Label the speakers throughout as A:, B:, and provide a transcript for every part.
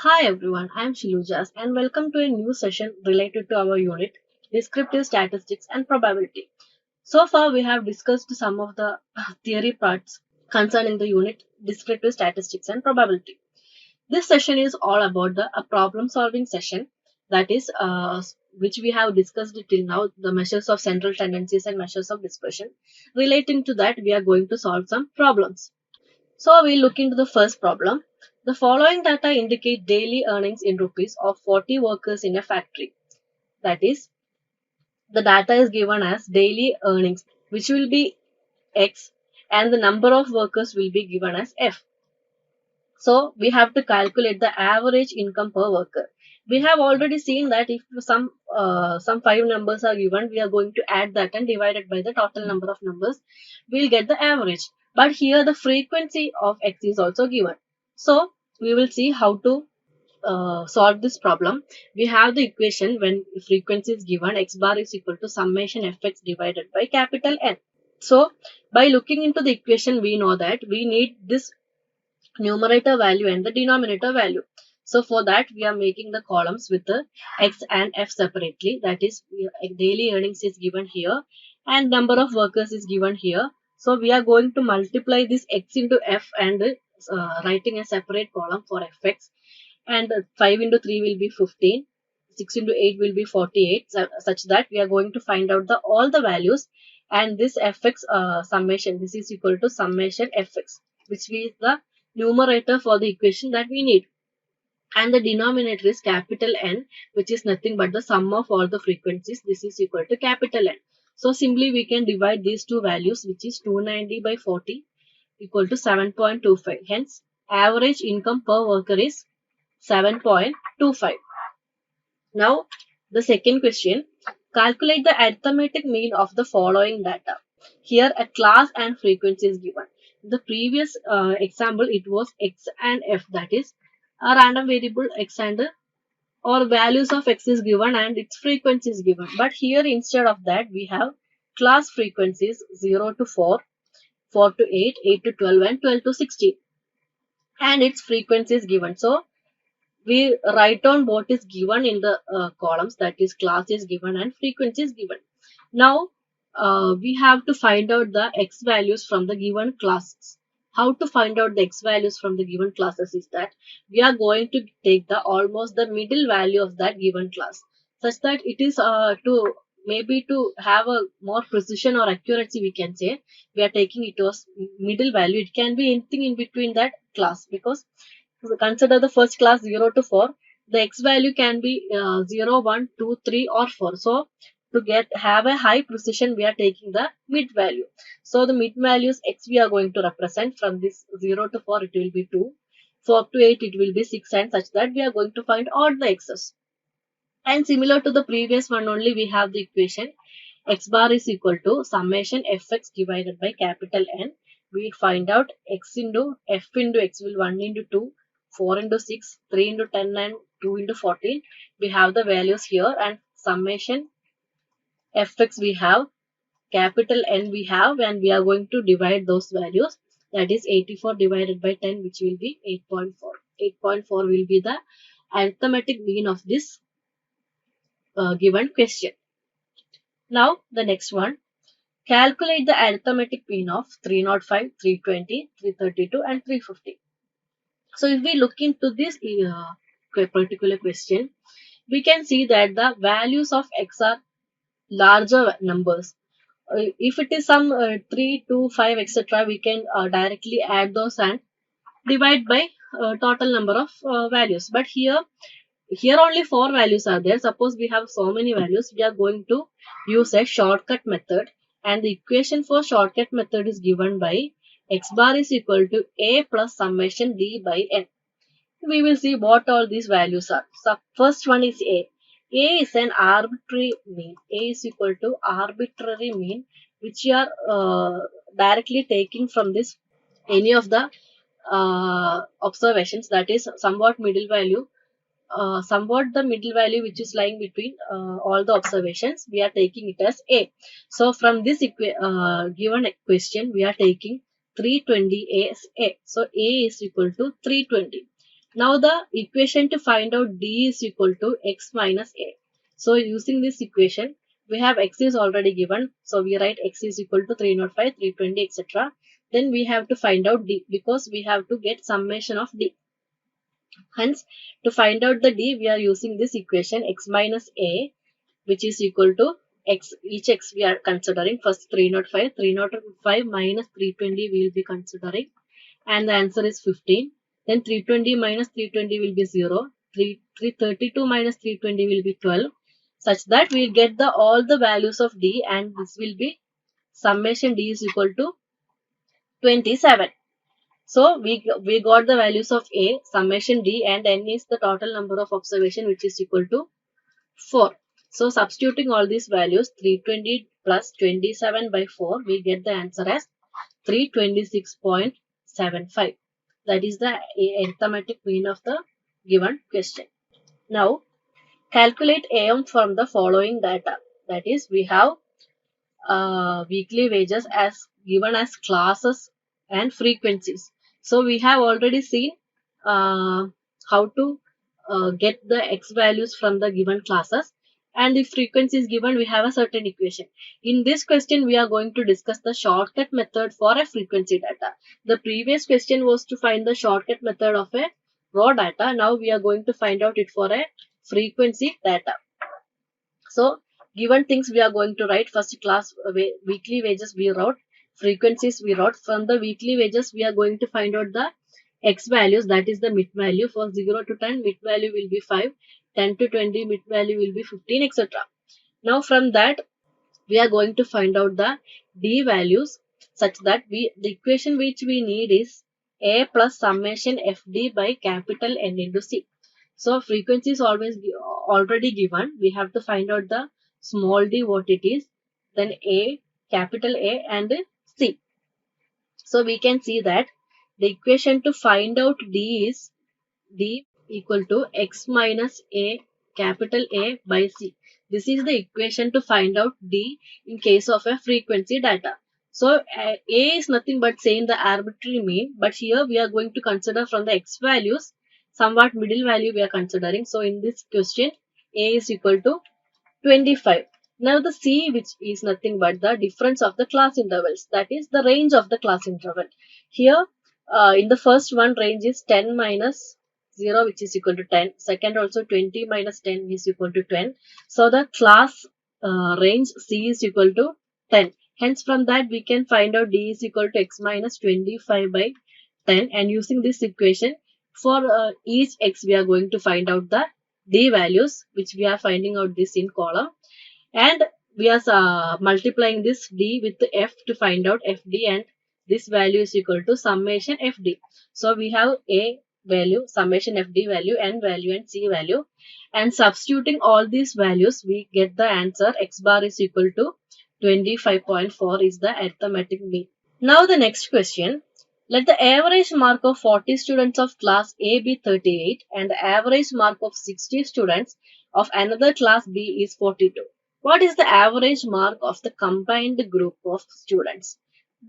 A: Hi everyone, I am Shilujas and welcome to a new session related to our unit Descriptive Statistics and Probability. So far we have discussed some of the theory parts concerning the unit Descriptive Statistics and Probability. This session is all about the problem solving session, that is which we have discussed till now, the measures of central tendencies and measures of dispersion. Relating to that, we are going to solve some problems. So we look into the first problem. The following data indicate daily earnings in rupees of 40 workers in a factory. That is, the data is given as daily earnings, which will be X, and the number of workers will be given as F. So we have to calculate the average income per worker. We have already seen that if some five numbers are given, we are going to add that and divide it by the total number of numbers. We'll get the average. But here the frequency of X is also given. So we will see how to solve this problem. We have the equation when frequency is given, X bar is equal to summation Fx divided by capital N. So by looking into the equation, we know that we need this numerator value and the denominator value. So for that, we are making the columns with the X and F separately. That is, daily earnings is given here and number of workers is given here. So we are going to multiply this X into F and writing a separate column for Fx. And 5 into 3 will be 15. 6 into 8 will be 48, such that we are going to find out all the values, and this Fx summation, this is equal to summation Fx, which is the numerator for the equation that we need, and the denominator is capital N, which is nothing but the sum of all the frequencies. This is equal to capital N. So simply we can divide these two values, which is 290 by 40 equal to 7.25. Hence average income per worker is 7.25. Now the second question, calculate the arithmetic mean of the following data. Here a class and frequency is given. The previous example, it was X and F, that is a random variable X and or values of X is given and its frequency is given. But here instead of that, we have class frequencies 0 to 4, 4 to 8, 8 to 12 and 12 to 16, and its frequency is given. So we write down what is given in the columns, that is class is given and frequency is given. Now we have to find out the X values from the given classes. How to find out the X values from the given classes is that we are going to take almost the middle value of that given class, such that it is to have a more precision or accuracy, we can say we are taking it as middle value. It can be anything in between that class, because consider the first class 0 to 4, the X value can be 0, 1, 2, 3 or 4. So to have a high precision, we are taking the mid value. So the mid values X we are going to represent from this 0 to 4, it will be 2, 4 to 8 it will be 6, and such that we are going to find all the X's. And similar to the previous one only, we have the equation X bar is equal to summation Fx divided by capital N. We find out X into F into X will 1 into 2, 4 into 6, 3 into 10 and 2 into 14. We have the values here, and summation Fx we have, capital N we have, and we are going to divide those values. That is 84 divided by 10, which will be 8.4. 8.4 will be the arithmetic mean of this given question. Now the next one, calculate the arithmetic mean of 305, 320, 332 and 350. So if we look into this particular question, we can see that the values of X are larger numbers. If it is some 3, 2, 5, etc., we can directly add those and divide by total number of values. But here only 4 values are there. Suppose we have so many values, we are going to use a shortcut method, and the equation for shortcut method is given by X bar is equal to A plus summation D by N. We will see what all these values are. So first one is A. A is an arbitrary mean. A is equal to arbitrary mean, which you are directly taking from this any of the observations, that is somewhat middle value. Somewhat the middle value which is lying between all the observations, we are taking it as A. So from this given question, we are taking 320 as A. So A is equal to 320. Now the equation to find out d is equal to x minus a. So using this equation, we have x is already given. So we write x is equal to 305, 320, etc. Then we have to find out d because we have to get summation of d. Hence, to find out the d, we are using this equation x minus a, which is equal to x. Each x we are considering. First 305, 305 minus 320 we will be considering. And the answer is 15. Then 320 minus 320 will be 0. 332 minus 320 will be 12. Such that we will get all the values of d, and this will be summation d is equal to 27. So we got the values of a, summation d, and n is the total number of observation, which is equal to 4. So substituting all these values, 320 plus 27 by 4, we get the answer as 326.75. That is the arithmetic mean of the given question. Now calculate AM from the following data. That is, we have weekly wages as given as classes and frequencies. So we have already seen how to get the x values from the given classes, and if frequency is given, we have a certain equation. In this question, we are going to discuss the shortcut method for a frequency data. The previous question was to find the shortcut method of a raw data. Now we are going to find out it for a frequency data. So given things we are going to write. First class weekly wages we wrote, frequencies we wrote. From the weekly wages we are going to find out the x values, that is the mid value. For 0 to 10 mid value will be 5, 10 to 20 mid value will be 15, etc. Now from that we are going to find out the d values, such that the equation which we need is a plus summation fd by capital N into c. So frequency is already given. We have to find out the small d what it is, then a, capital A, and c. So we can see that the equation to find out d is d equal to x minus a, capital A, by c. This is the equation to find out d in case of a frequency data. So a is nothing but saying the arbitrary mean, but here we are going to consider from the x values, somewhat middle value we are considering. So in this question, a is equal to 25. Now the c, which is nothing but the difference of the class intervals, that is the range of the class interval. Here in the first one, range is 10 minus 0, which is equal to 10. Second also 20 minus 10 is equal to 10. So the class range c is equal to 10. Hence from that we can find out d is equal to x minus 25 by 10, and using this equation for each x we are going to find out the d values, which we are finding out this in column, and we are multiplying this d with f to find out fd, and this value is equal to summation fd. So we have a value, summation fd value, n value, and c value, and substituting all these values we get the answer x bar is equal to 25.4 is the arithmetic mean. Now the next question. Let the average mark of 40 students of class A be 38 and the average mark of 60 students of another class B is 42. What is the average mark of the combined group of students?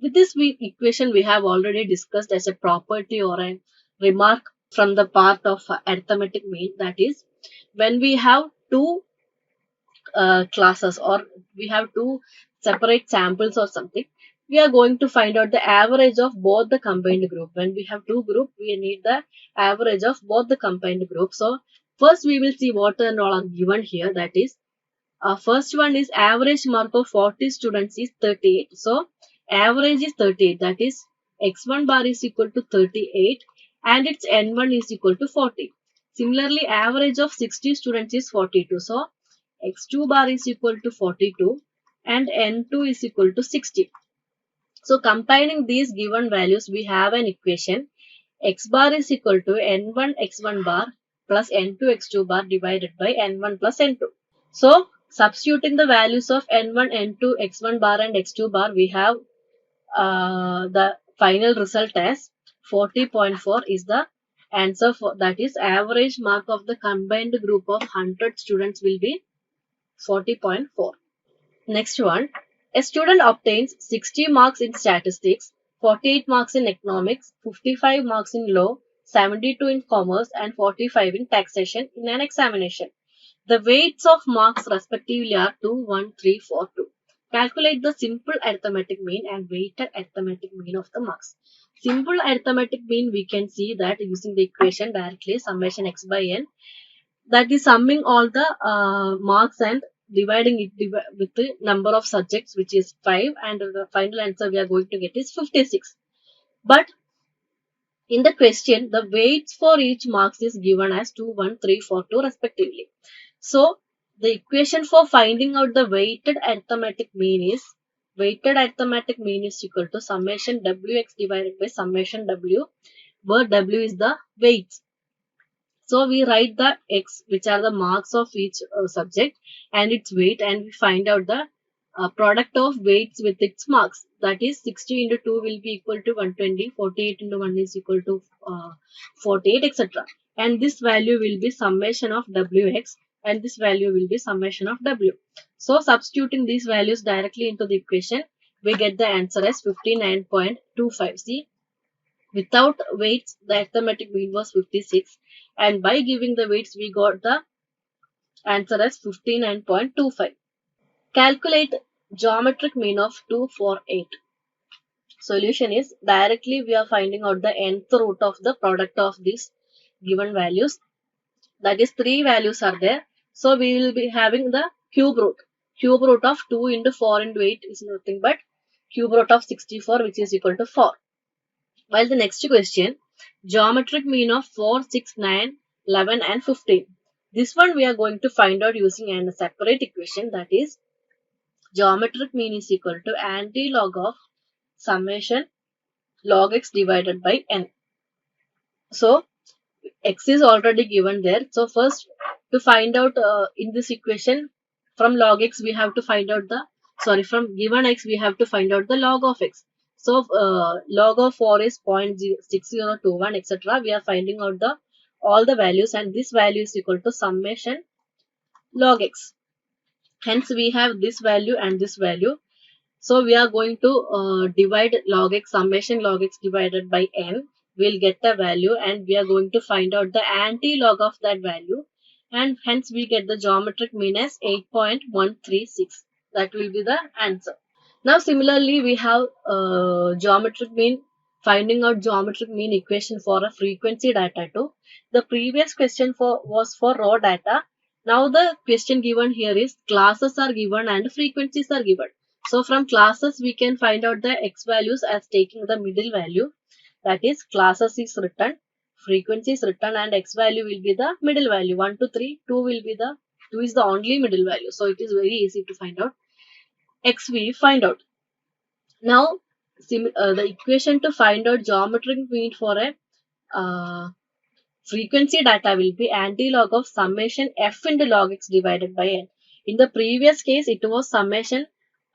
A: With this equation we have already discussed as a property or a remark from the part of arithmetic mean, that is when we have two classes or we have two separate samples or something, we are going to find out the average of both the combined group. When we have two groups, we need the average of both the combined groups. So first we will see what and all are given here. That is, first one is average mark of 40 students is 38. So average is 38. That is, x1 bar is equal to 38 and its n1 is equal to 40. Similarly, average of 60 students is 42. So x2 bar is equal to 42 and n2 is equal to 60. So combining these given values, we have an equation x bar is equal to n1 x1 bar plus n2 x2 bar divided by n1 plus n2. So substituting the values of n1, n2, x1 bar and x2 bar, we have the final result as 40.4 is the answer for, that is average mark of the combined group of 100 students will be 40.4. Next one, a student obtains 60 marks in statistics, 48 marks in economics, 55 marks in law, 72 in commerce, and 45 in taxation in an examination. The weights of marks respectively are 2, 1, 3, 4, 2. Calculate the simple arithmetic mean and weighted arithmetic mean of the marks. Simple arithmetic mean, we can see that using the equation directly, summation x by n, that is summing all the marks and dividing it with the number of subjects, which is 5, and the final answer we are going to get is 56. But in the question, the weights for each marks is given as 2, 1, 3, 4, 2 respectively. So, the equation for finding out the weighted arithmetic mean is equal to summation wx divided by summation w, where w is the weights. So we write the x, which are the marks of each subject, and its weight, and we find out the product of weights with its marks. That is 60 into 2 will be equal to 120, 48 into 1 is equal to 48, etc. And this value will be summation of wx, and this value will be summation of w. So substituting these values directly into the equation, we get the answer as 59.25. See, without weights, the arithmetic mean was 56, and by giving the weights, we got the answer as 59.25. Calculate geometric mean of 248. Solution is, directly we are finding out the nth root of the product of these given values. That is, 3 values are there. So we will be having the cube root. Cube root of 2 into 4 into 8 is nothing but cube root of 64, which is equal to 4. While the next question, geometric mean of 4, 6, 9, 11 and 15. This one we are going to find out using a separate equation, that is, geometric mean is equal to anti-log of summation log x divided by n. So, x is already given there. So, first to find out in this equation, from log x we have to find out from given x we have to find out the log of x. So, log of 4 is 0.6021, etc. We are finding out all the values, and this value is equal to summation log x. Hence, we have this value and this value. So, we are going to divide log x, summation log x divided by n. We'll get the value, and we are going to find out the anti-log of that value. And hence, we get the geometric mean as 8.136. That will be the answer. Now, similarly, we have geometric mean, finding out geometric mean equation for a frequency data too. The previous question was for raw data. Now, the question given here is classes are given and frequencies are given. So, from classes, we can find out the x values as taking the middle value. That is, classes is written, frequency is written, and x value will be the middle value. 1 to 3, 2 is the only middle value. So, it is very easy to find out. X we find out. Now, the equation to find out geometric mean for a frequency data will be anti-log of summation f into log x divided by n. In the previous case, it was summation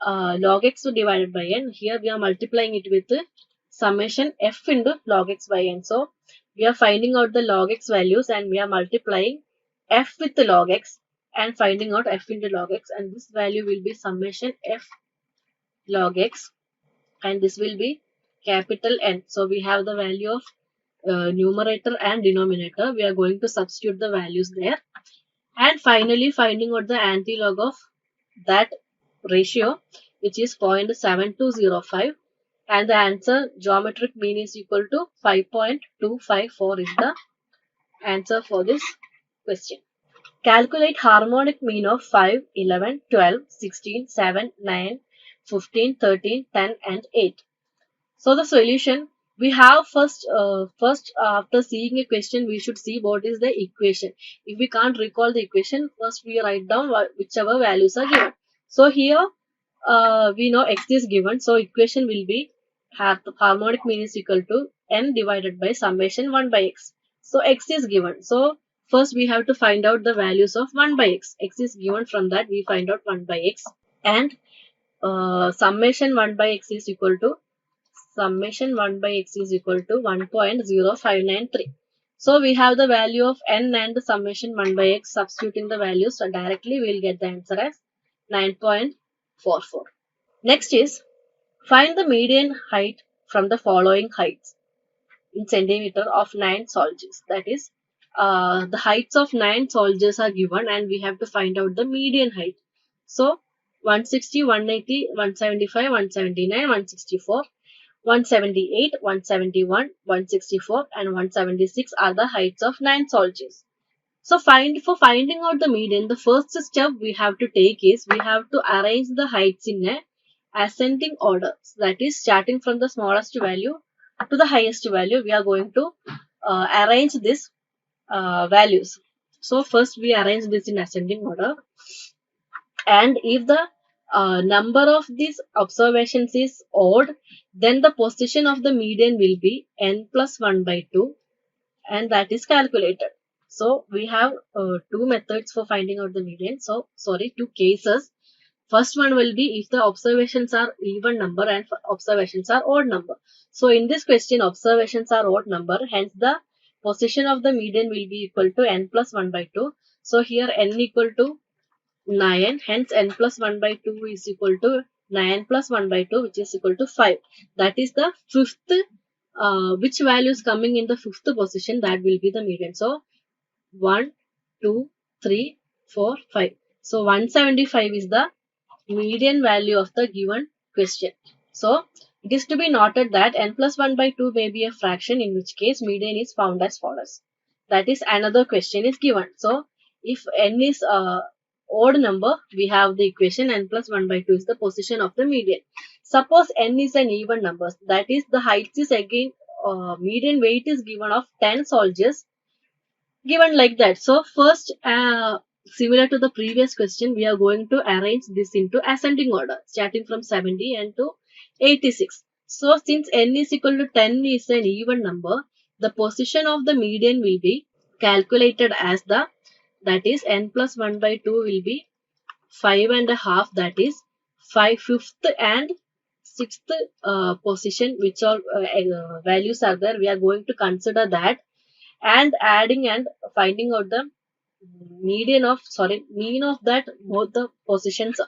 A: log x divided by n. Here we are multiplying it with summation f into log x by n. So, we are finding out the log x values, and we are multiplying f with the log x and finding out f into log x, and this value will be summation f log x, and this will be capital N. So, we have the value of numerator and denominator. We are going to substitute the values there. And finally, finding out the anti-log of that ratio, which is 0.7205. And the answer, geometric mean is equal to 5.254 is the answer for this question. Calculate harmonic mean of 5, 11, 12, 16, 7, 9, 15, 13, 10 and 8. So the solution, we have first after seeing a question, we should see what is the equation. If we can't recall the equation, first we write down whichever values are given. So here we know x is given. So equation will be harmonic mean is equal to n divided by summation 1 by x. So x is given. So first we have to find out the values of 1 by x. X is given, from that we find out 1 by x, and summation 1 by x is equal to 1.0593. So we have the value of n and the summation 1 by x. Substituting the values, so directly we will get the answer as 9.44. Next is, find the median height from the following heights. in centimeter of 9 soldiers. That is, the heights of 9 soldiers are given and we have to find out the median height. So 160, 180, 175, 179, 164, 178, 171, 164 and 176 are the heights of 9 soldiers. So for finding out the median, the first step we have to take is we have to arrange the heights in a ascending order. That is, starting from the smallest value to the highest value, we are going to arrange these values. So first we arrange this in ascending order, and if the number of these observations is odd, then the position of the median will be n plus 1 by 2, and that is calculated. So we have two methods for finding out the median. Two cases. First one will be if the observations are even number and observations are odd number. So in this question, observations are odd number, hence the position of the median will be equal to n plus 1 by 2. So here n equal to 9, hence n plus 1 by 2 is equal to 9 plus 1 by 2, which is equal to 5. That is the fifth, which value is coming in the fifth position, that will be the median. So 1, 2, 3, 4, 5. So 175 is the median value of the given question. So it is to be noted that n plus 1 by 2 may be a fraction, in which case median is found as follows. That is, another question is given. So if n is odd number, we have the equation n plus 1 by 2 is the position of the median. Suppose n is an even number, that is the height is again median weight is given of 10 soldiers, given like that. So first, similar to the previous question, we are going to arrange this into ascending order, starting from 70 and to 86. So since n is equal to 10 is an even number, the position of the median will be calculated as that is n plus 1 by 2 will be 5.5, that is 5/5 and 6th position, which all values are there. We are going to consider that, and adding and finding out the mean of that both the positions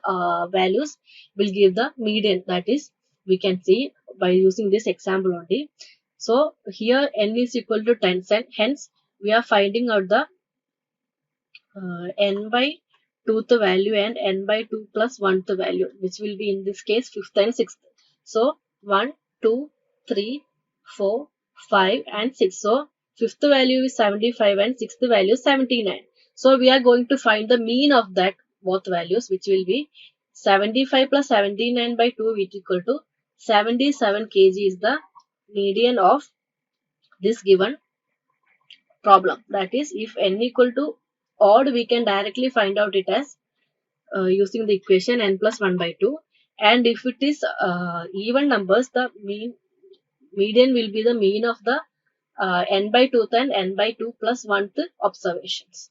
A: values will give the median. That is, we can see by using this example only. So here n is equal to 10, hence we are finding out the n by 2th value and n by 2 plus 1th value, which will be in this case 5th and 6th. So 1, 2, 3, 4, 5 and 6. So 5th value is 75 and 6th value is 79. So we are going to find the mean of that both values, which will be 75 plus 79 by 2, which is equal to 77 kg is the median of this given problem. That is, if n equal to odd, we can directly find out it as using the equation n plus 1 by 2. And if it is even numbers, the median will be the mean of the n by 2th and n by 2 plus 1th observations.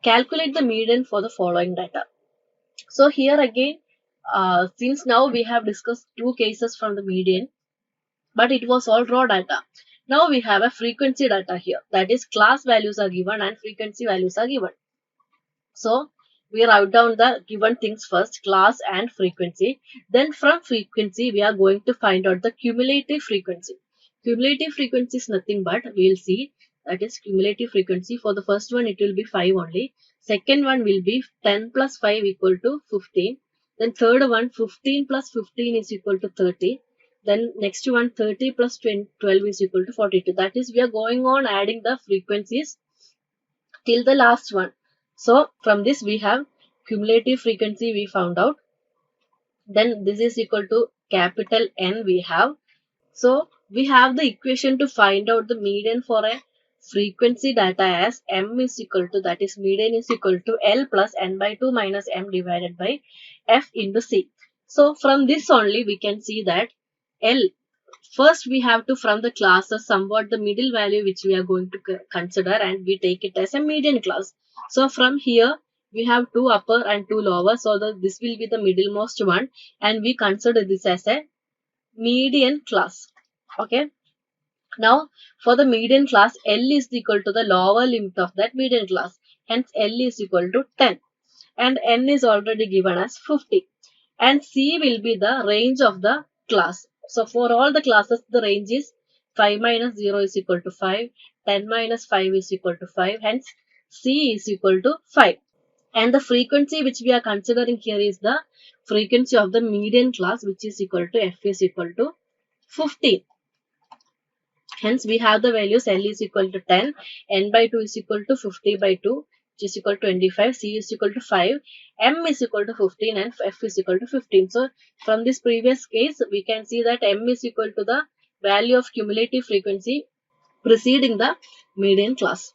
A: Calculate the median for the following data. So here again, since now we have discussed two cases from the median, but it was all raw data. Now we have a frequency data here. That is, class values are given and frequency values are given. So we write down the given things first, class and frequency. Then from frequency, we are going to find out the cumulative frequency. Cumulative frequency is nothing but, we will see, that is cumulative frequency. For the first one, it will be 5 only. Second one will be 10 plus 5 equal to 15. Then third one, 15 plus 15 is equal to 30. Then next one, 30 plus 12 is equal to 42. That is, we are going on adding the frequencies till the last one. So from this we have cumulative frequency we found out. Then this is equal to capital N we have. So we have the equation to find out the median for a frequency data as M is equal to, that is median is equal to L plus N by 2 minus M divided by F into C. So from this only we can see that L, first we have to, from the classes, somewhat the middle value which we are going to consider, and we take it as a median class. So from here we have two upper and two lower, so this will be the middlemost one, and we consider this as a median class. Okay. Now for the median class, L is equal to the lower limit of that median class, hence L is equal to 10, and N is already given as 50, and C will be the range of the class. So for all the classes, the range is 5 minus 0 is equal to 5. 10 minus 5 is equal to 5. Hence, C is equal to 5. And the frequency which we are considering here is the frequency of the median class, which is equal to F is equal to 15. Hence, we have the values L is equal to 10, N by 2 is equal to 50 by 2, which is equal to 25, C is equal to 5, M is equal to 15, and F is equal to 15. So, from this previous case, we can see that M is equal to the value of cumulative frequency preceding the median class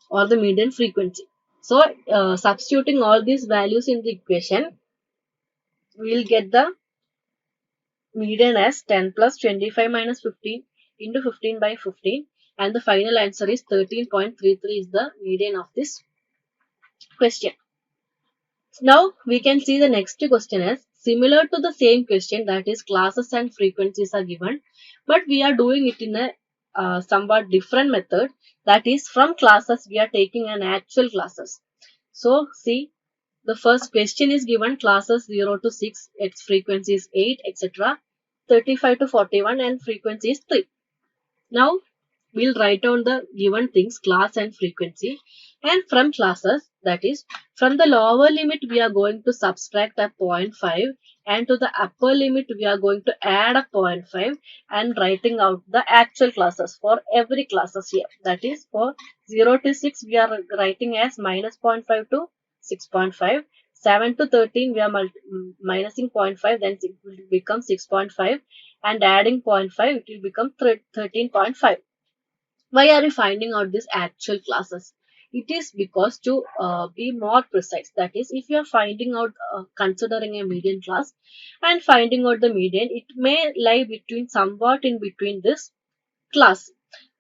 A: or the median frequency. So, substituting all these values in the equation, we will get the median as 10 plus 25 minus 15 into 15 by 15, and the final answer is 13.33 is the median of this question. Now we can see the next question is similar to the same question, that is classes and frequencies are given, but we are doing it in a somewhat different method, that is from classes we are taking an actual classes. So see, the first question is given classes 0 to 6, its frequency is 8, etc. 35 to 41 and frequency is 3. Now we'll write down the given things, class and frequency, and from classes, that is from the lower limit we are going to subtract a 0.5, and to the upper limit we are going to add a 0.5, and writing out the actual classes for every classes here. That is for 0 to 6 we are writing as minus 0.5 to 6.5. 7 to 13 we are minusing 0.5, then it will become 6.5, and adding 0.5 it will become 13.5. Why are we finding out these actual classes? It is because to be more precise, that is if you are finding out considering a median class and finding out the median, it may lie between somewhat in between this class,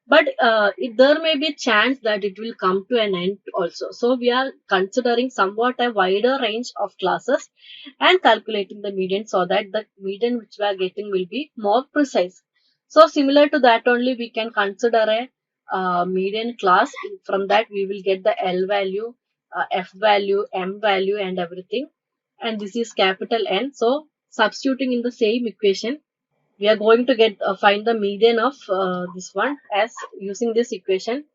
A: but there may be a chance that it will come to an end also. So we are considering somewhat a wider range of classes and calculating the median, so that the median which we are getting will be more precise. So similar to that only, we can consider a median class. From that we will get the L value, F value, M value and everything, and this is capital N. So substituting in the same equation, we are going to get find the median of this one as using this equation,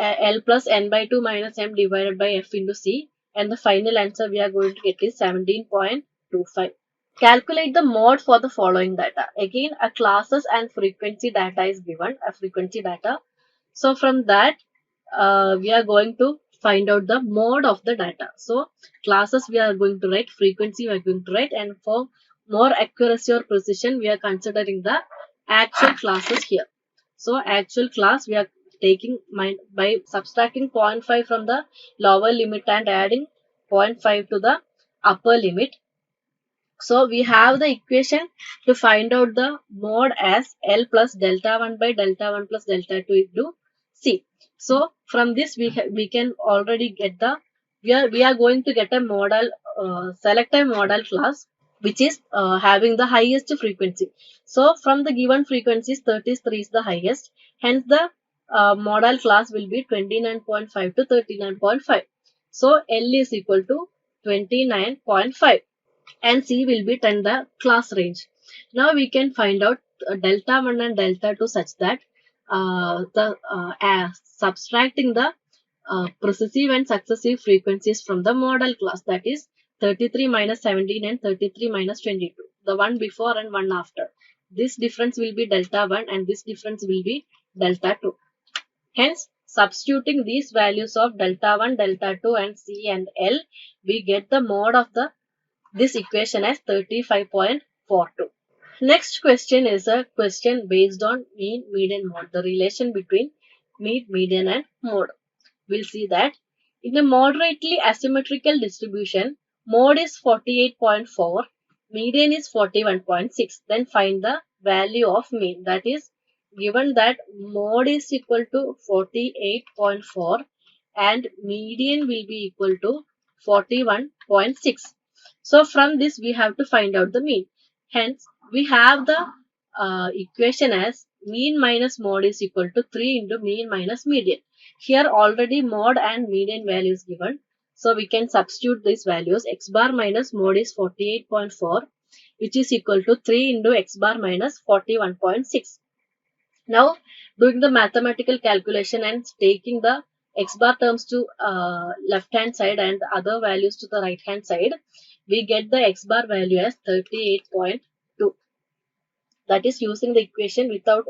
A: L plus N by 2 minus M divided by F into C, and the final answer we are going to get is 17.25. Calculate the mode for the following data. Again, a classes and frequency data is given, a frequency data. So from that, we are going to find out the mode of the data. So classes we are going to write, frequency we are going to write, and for more accuracy or precision, we are considering the actual classes here. So actual class we are taking by subtracting 0.5 from the lower limit and adding 0.5 to the upper limit. So we have the equation to find out the mode as L plus delta 1 by delta 1 plus delta 2 into C. So from this we can already get the, we are going to get a model, select a model class which is having the highest frequency. So from the given frequencies, 33 is the highest. Hence the model class will be 29.5 to 39.5. So L is equal to 29.5. and C will be 10 the class range. Now we can find out delta 1 and delta 2 such that subtracting the precessive and successive frequencies from the model class, that is 33 minus 17 and 33 minus 22, the one before and one after. This difference will be delta 1 and this difference will be delta 2. Hence, substituting these values of delta 1, delta 2 and C and L, we get the mode of this equation as 35.42. Next question is a question based on mean, median, mode, the relation between mean, median and mode. We'll see that in a moderately asymmetrical distribution, mode is 48.4, median is 41.6. Then find the value of mean. That is, given that mode is equal to 48.4 and median will be equal to 41.6. So from this we have to find out the mean. Hence we have the equation as mean minus mode is equal to 3 into mean minus median. Here already mode and median value is given. So we can substitute these values. X bar minus mode is 48.4, which is equal to 3 into x bar minus 41.6. Now, doing the mathematical calculation and taking the x bar terms to left hand side and other values to the right hand side, we get the x bar value as 38.2. That is using the equation without,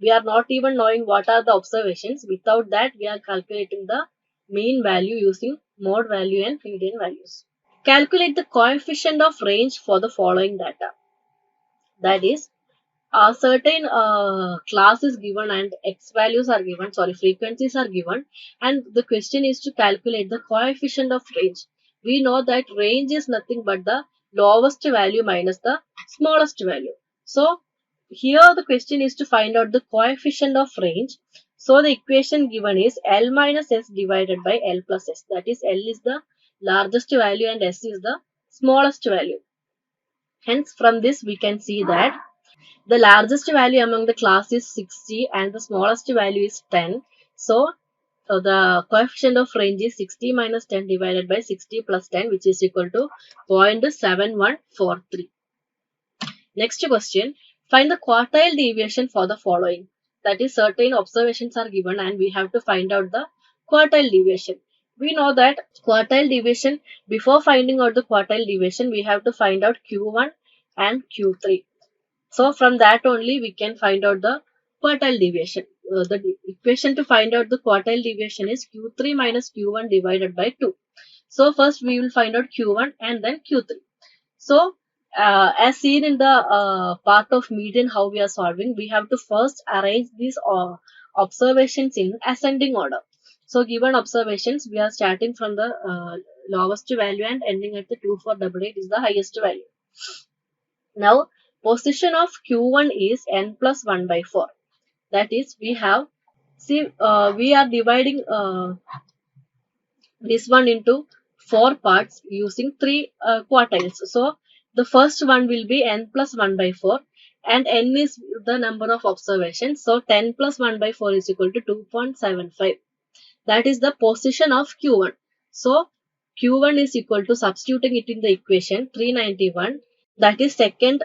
A: we are not even knowing what are the observations. Without that, we are calculating the mean value using mode value and median values. Calculate the coefficient of range for the following data. That is, a certain class is given and x values are given, sorry, frequencies are given, and the question is to calculate the coefficient of range. We know that range is nothing but the lowest value minus the smallest value. So here the question is to find out the coefficient of range. So the equation given is L minus S divided by L plus S. That is, L is the largest value and S is the smallest value. Hence, from this we can see that the largest value among the class is 60 and the smallest value is 10. So, the coefficient of range is 60 minus 10 divided by 60 plus 10, which is equal to 0.7143. Next question, find the quartile deviation for the following. That is, certain observations are given and we have to find out the quartile deviation. We know that quartile deviation, before finding out the quartile deviation, we have to find out Q1 and Q3. So from that only we can find out the quartile deviation. The equation to find out the quartile deviation is Q3 minus Q1 divided by 2. So first we will find out Q1 and then Q3. So as seen in the part of median how we are solving, we have to first arrange these observations in ascending order. So given observations, we are starting from the lowest value and ending at the 2488 is the highest value. Now, position of Q1 is n plus 1 by 4. That is, we have, see, we are dividing this one into 4 parts using 3 quartiles. So, the first one will be n plus 1 by 4 and n is the number of observations. So, 10 plus 1 by 4 is equal to 2.75. That is the position of Q1. So, Q1 is equal to, substituting it in the equation, 391. That is second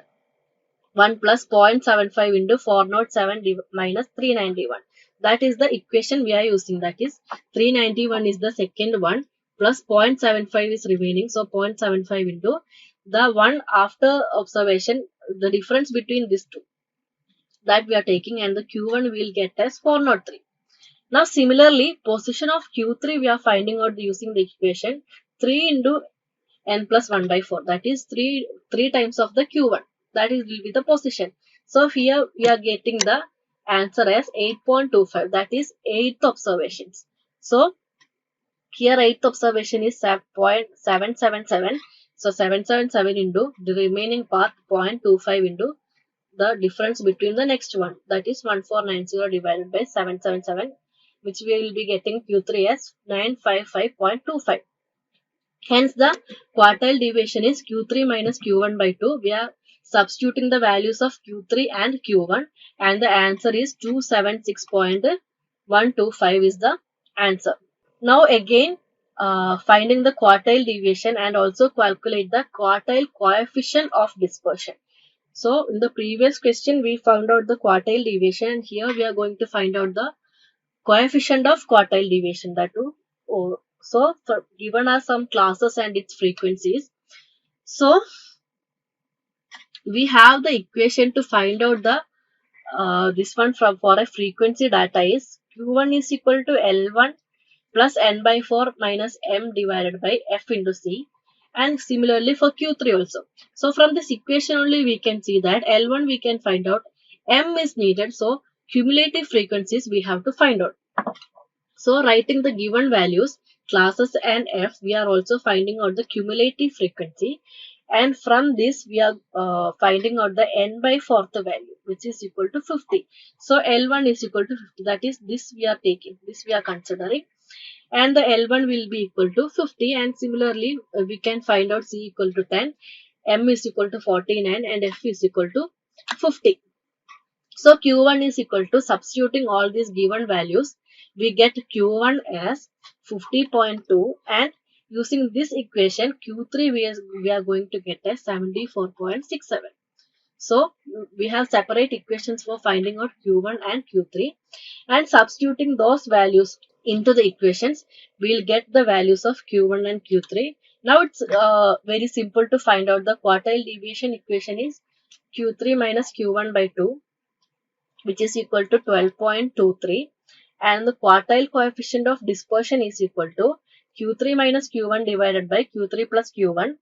A: 1 plus 0.75 into 407 minus 391. That is the equation we are using. That is, 391 is the second one plus 0.75 is remaining. So 0.75 into the one after observation, the difference between these two, that we are taking, and the Q1 we will get as 403. Now similarly, position of Q3 we are finding out using the equation 3 into n plus 1 by 4. That is 3 times of the Q1. That is will be the position. So here we are getting the answer as 8.25. That is 8th observations. So here 8th observation is 0.777. So 777 into the remaining part 0.25 into the difference between the next one. That is 1490 divided by 777, which we will be getting Q3 as 955.25. Hence, the quartile deviation is Q3 minus Q1 by 2. We are substituting the values of Q3 and Q1 and the answer is 276.125 is the answer. Now again, finding the quartile deviation and also calculate the quartile coefficient of dispersion. So, in the previous question, we found out the quartile deviation and here we are going to find out the coefficient of quartile deviation, that too. So, given are some classes and its frequencies. So, we have the equation to find out the this one for a frequency data is Q1 is equal to L1 plus n by 4 minus m divided by f into c, and similarly for Q3 also. So, from this equation only we can see that L1 we can find out, m is needed. So, cumulative frequencies we have to find out. So, writing the given values, classes and f, we are also finding out the cumulative frequency. And from this, we are finding out the n by 4th value, which is equal to 50. So, L1 is equal to 50. That is, this we are taking, this we are considering. And the L1 will be equal to 50. And similarly, we can find out C equal to 10, M is equal to 49, and F is equal to 50. So, Q1 is equal to, substituting all these given values, we get Q1 as 50.2 and using this equation Q3 we are going to get as 74.67. So we have separate equations for finding out Q1 and Q3, and substituting those values into the equations, we'll get the values of Q1 and Q3. Now it's very simple to find out the quartile deviation equation is Q3 minus Q1 by 2, which is equal to 12.23, and the quartile coefficient of dispersion is equal to Q3 minus Q1 divided by Q3 plus Q1,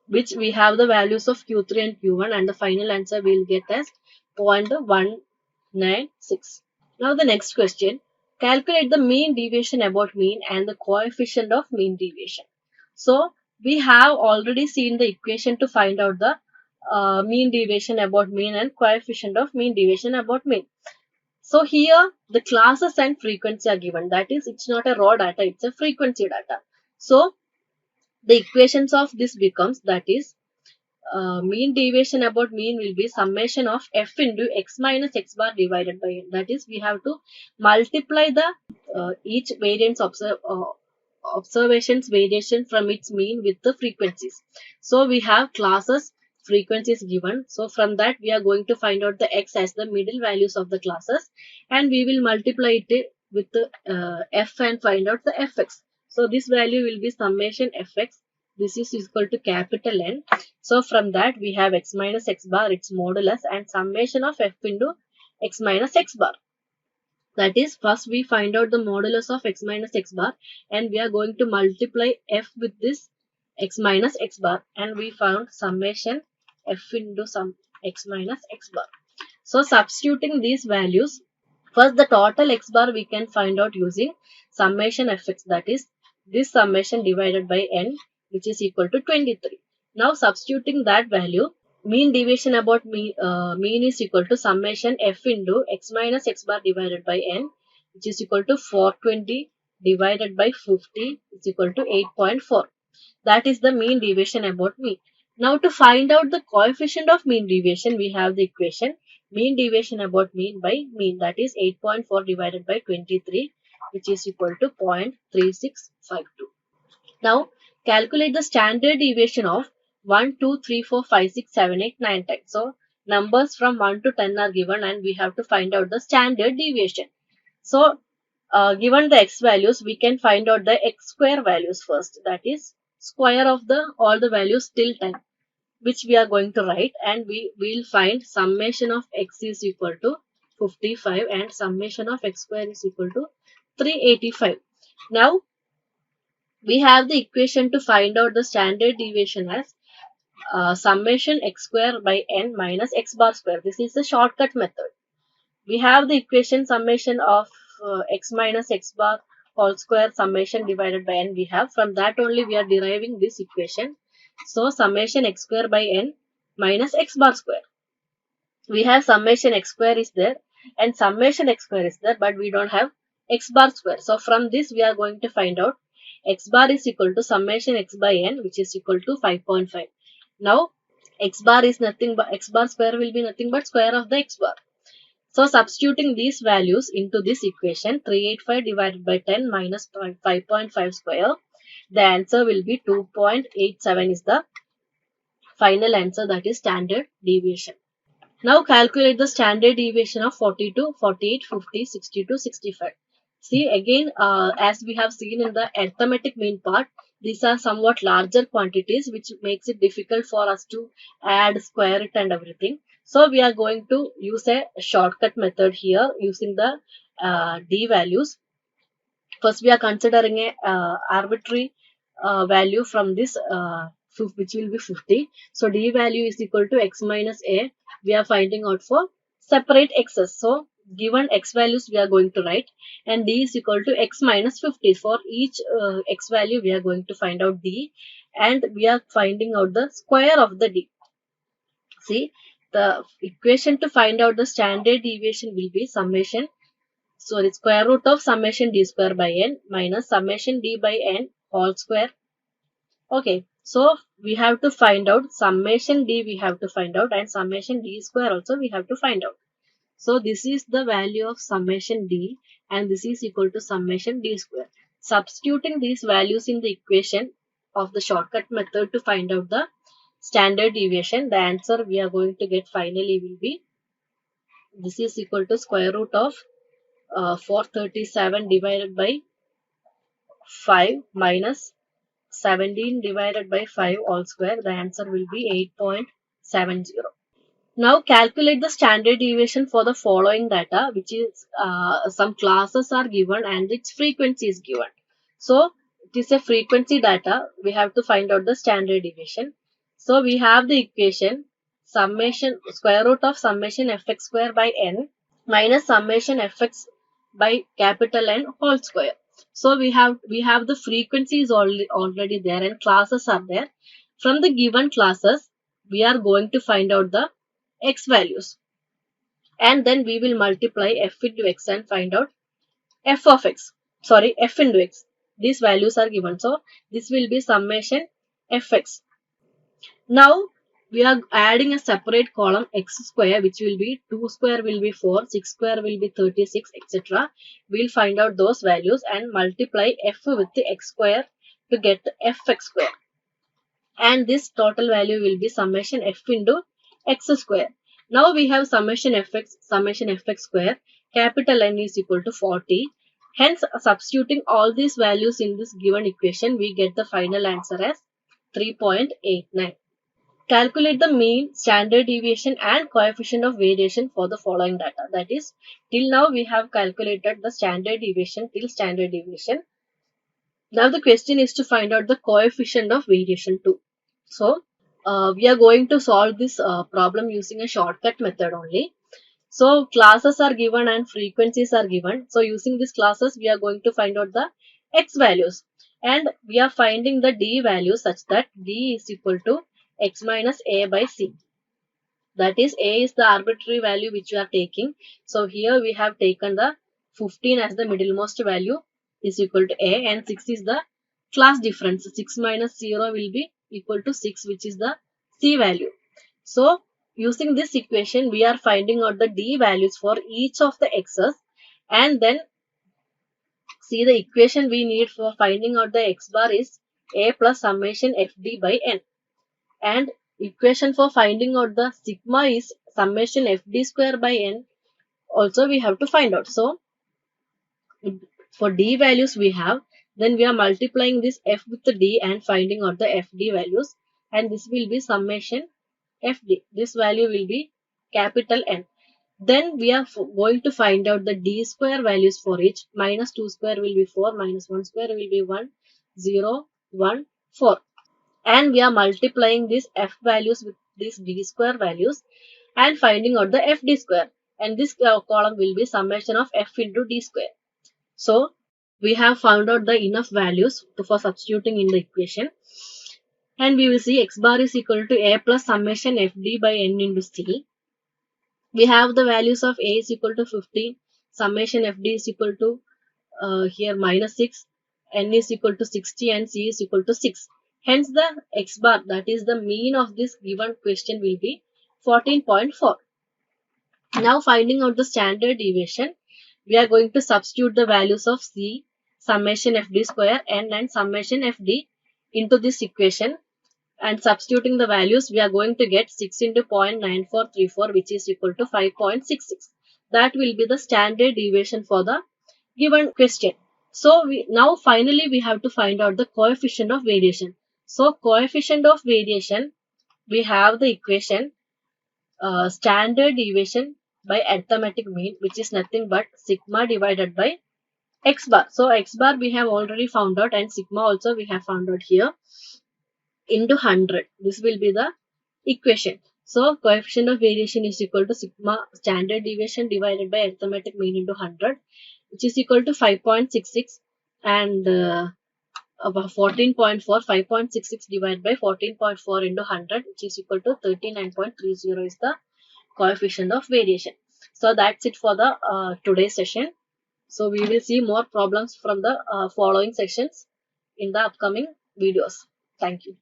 A: which we have the values of Q3 and Q1, and the final answer we'll get as 0.196. Now the next question, calculate the mean deviation about mean and the coefficient of mean deviation. So we have already seen the equation to find out the mean deviation about mean and coefficient of mean deviation about mean. So here the classes and frequency are given. That is, it's not a raw data, it's a frequency data. So the equations of this becomes, that is, mean deviation about mean will be summation of f into x minus x bar divided by n. That is, we have to multiply the each variance observations variation from its mean with the frequencies. So we have classes, frequencies given. So from that we are going to find out the x as the middle values of the classes, and we will multiply it with the f and find out the fx. So this value will be summation fx. This is equal to capital N. So from that we have x minus x bar, its modulus, and summation of f into x minus x bar. That is, first we find out the modulus of x minus x bar, and we are going to multiply f with this x minus x bar, and we found summation f into some x minus x bar. So substituting these values, first the total x bar we can find out using summation fx, that is this summation divided by n, which is equal to 23. Now substituting that value, mean deviation about mean is equal to summation f into x minus x bar divided by n, which is equal to 420 divided by 50 is equal to 8.4. That is the mean deviation about mean. Now to find out the coefficient of mean deviation, we have the equation mean deviation about mean by mean, that is 8.4 divided by 23, which is equal to 0.3652. Now calculate the standard deviation of 1, 2, 3, 4, 5, 6, 7, 8, 9, 10. So numbers from 1 to 10 are given, and we have to find out the standard deviation. So given the x values, we can find out the x square values first, that is square of the all the values till 10, which we are going to write, and we will find summation of x is equal to 55 and summation of x square is equal to 385. Now we have the equation to find out the standard deviation as summation x square by n minus x bar square. This is the shortcut method. We have the equation summation of x minus x bar whole square summation divided by n we have. From that only we are deriving this equation. So summation x square by n minus x bar square. We have summation x square is there and summation x square is there, but we don't have x bar square. So from this we are going to find out x bar is equal to summation x by n, which is equal to 5.5. Now x bar is nothing but x bar square will be nothing but square of the x bar. So substituting these values into this equation, 385 divided by 10 minus 5.5 square, the answer will be 2.87 is the final answer, that is standard deviation. Now calculate the standard deviation of 42, 48, 50, 62, 65. See again, as we have seen in the arithmetic mean part, these are somewhat larger quantities, which makes it difficult for us to add, square it and everything. So we are going to use a shortcut method here using the d values. First we are considering a arbitrary value from this which will be 50. So d value is equal to x minus a. We are finding out for separate x's. So given x values we are going to write, and d is equal to x minus 50. For each x value we are going to find out d, and we are finding out the square of the d. See, the equation to find out the standard deviation will be summation, so the square root of summation d square by n minus summation d by n whole square. Okay, so we have to find out summation d, we have to find out, and summation d square also we have to find out. So this is the value of summation d, and this is equal to summation d square. Substituting these values in the equation of the shortcut method to find out the standard deviation. The answer we are going to get finally will be, this is equal to square root of 437 divided by 5 minus 17 divided by 5 all square. The answer will be 8.70. Now calculate the standard deviation for the following data, which is some classes are given and its frequency is given. So it is a frequency data. We have to find out the standard deviation. So we have the equation summation square root of summation fx square by n minus summation fx by capital N whole square. So we have the frequencies already there and classes are there. From the given classes, we are going to find out the x values, and then we will multiply f into x and find out f of x. Sorry, f into x. These values are given. So this will be summation fx. Now we are adding a separate column x square, which will be 2 square will be 4, 6 square will be 36, etc. We'll find out those values and multiply f with the x square to get the fx square. And this total value will be summation f into x square. Now we have summation fx square, capital N is equal to 40. Hence, substituting all these values in this given equation, we get the final answer as 3.89. Calculate the mean, standard deviation and coefficient of variation for the following data. That is, till now we have calculated the standard deviation till standard deviation. Now the question is to find out the coefficient of variation too. So we are going to solve this problem using a shortcut method only. So classes are given and frequencies are given. So using these classes, we are going to find out the x values. And we are finding the d value such that d is equal to x minus a by c. That is, a is the arbitrary value which you are taking. So here we have taken the 15 as the middlemost value is equal to a, and 6 is the class difference. 6 minus 0 will be equal to 6, which is the c value. So using this equation, we are finding out the d values for each of the x's, and then see the equation we need for finding out the x bar is a plus summation fd by n, and equation for finding out the sigma is summation fd square by n. Also we have to find out. So for d values we have, then we are multiplying this f with the d and finding out the fd values, and this will be summation fd. This value will be capital N. Then we are going to find out the d square values for each. Minus 2 square will be 4, minus 1 square will be 1, 0, 1, 4. And we are multiplying these f values with these d square values and finding out the fd square. And this column will be summation of f into d square. So we have found out the enough values for substituting in the equation. And we will see x bar is equal to a plus summation fd by n into c. We have the values of a is equal to 15, summation fd is equal to here minus 6, n is equal to 60 and c is equal to 6. Hence the x bar, that is the mean of this given question, will be 14.4. Now finding out the standard deviation, we are going to substitute the values of c, summation fd square, n and summation fd into this equation. And substituting the values, we are going to get 6 into 0.9434, which is equal to 5.66. That will be the standard deviation for the given question. So now finally we have to find out the coefficient of variation. So coefficient of variation, we have the equation standard deviation by arithmetic mean, which is nothing but sigma divided by x bar. So x bar we have already found out, and sigma also we have found out here, into 100. This will be the equation. So coefficient of variation is equal to sigma standard deviation divided by arithmetic mean into 100, which is equal to 5.66, and 14.4, 5.66 divided by 14.4 into 100, which is equal to 39.30 is the coefficient of variation. So that's it for the today's session. So we will see more problems from the following sessions in the upcoming videos. Thank you.